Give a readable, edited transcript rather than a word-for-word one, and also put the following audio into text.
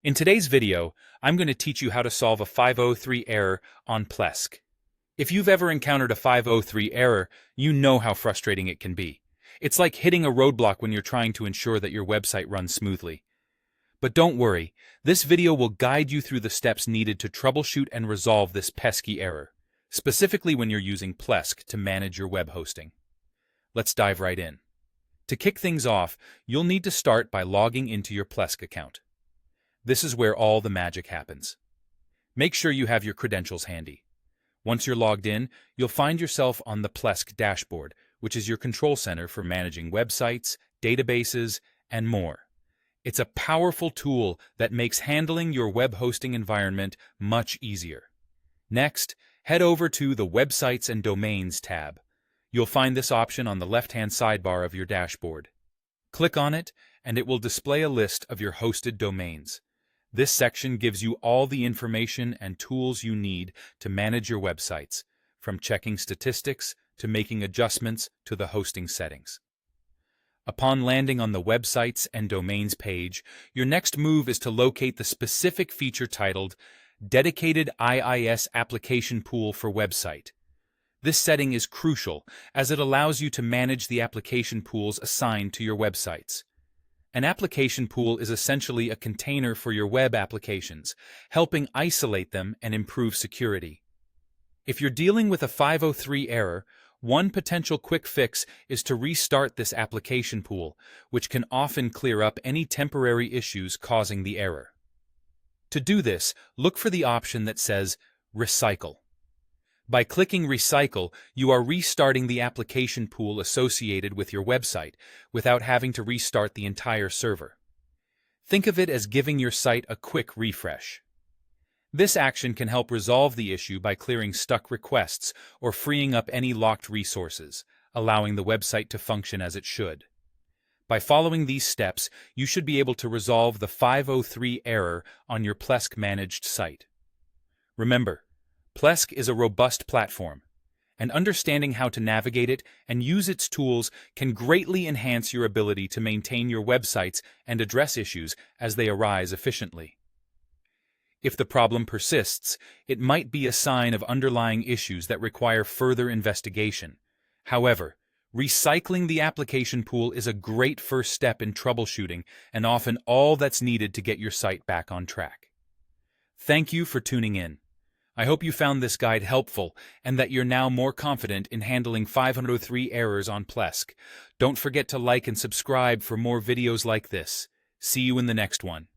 In today's video, I'm going to teach you how to solve a 503 error on Plesk. If you've ever encountered a 503 error, you know how frustrating it can be. It's like hitting a roadblock when you're trying to ensure that your website runs smoothly. But don't worry, this video will guide you through the steps needed to troubleshoot and resolve this pesky error, specifically when you're using Plesk to manage your web hosting. Let's dive right in. To kick things off, you'll need to start by logging into your Plesk account. This is where all the magic happens. Make sure you have your credentials handy. Once you're logged in, you'll find yourself on the Plesk dashboard, which is your control center for managing websites, databases, and more. It's a powerful tool that makes handling your web hosting environment much easier. Next, head over to the Websites and Domains tab. You'll find this option on the left-hand sidebar of your dashboard. Click on it, and it will display a list of your hosted domains. This section gives you all the information and tools you need to manage your websites, from checking statistics to making adjustments to the hosting settings. Upon landing on the Websites and Domains page, your next move is to locate the specific feature titled Dedicated IIS Application Pool for Website. This setting is crucial as it allows you to manage the application pools assigned to your websites. An application pool is essentially a container for your web applications, helping isolate them and improve security. If you're dealing with a 503 error, one potential quick fix is to restart this application pool, which can often clear up any temporary issues causing the error. To do this, look for the option that says Recycle. By clicking Recycle, you are restarting the application pool associated with your website without having to restart the entire server. Think of it as giving your site a quick refresh. This action can help resolve the issue by clearing stuck requests or freeing up any locked resources, allowing the website to function as it should. By following these steps, you should be able to resolve the 503 error on your Plesk managed site. Remember, Plesk is a robust platform, and understanding how to navigate it and use its tools can greatly enhance your ability to maintain your websites and address issues as they arise efficiently. If the problem persists, it might be a sign of underlying issues that require further investigation. However, recycling the application pool is a great first step in troubleshooting and often all that's needed to get your site back on track. Thank you for tuning in. I hope you found this guide helpful and that you're now more confident in handling 503 errors on Plesk. Don't forget to like and subscribe for more videos like this. See you in the next one.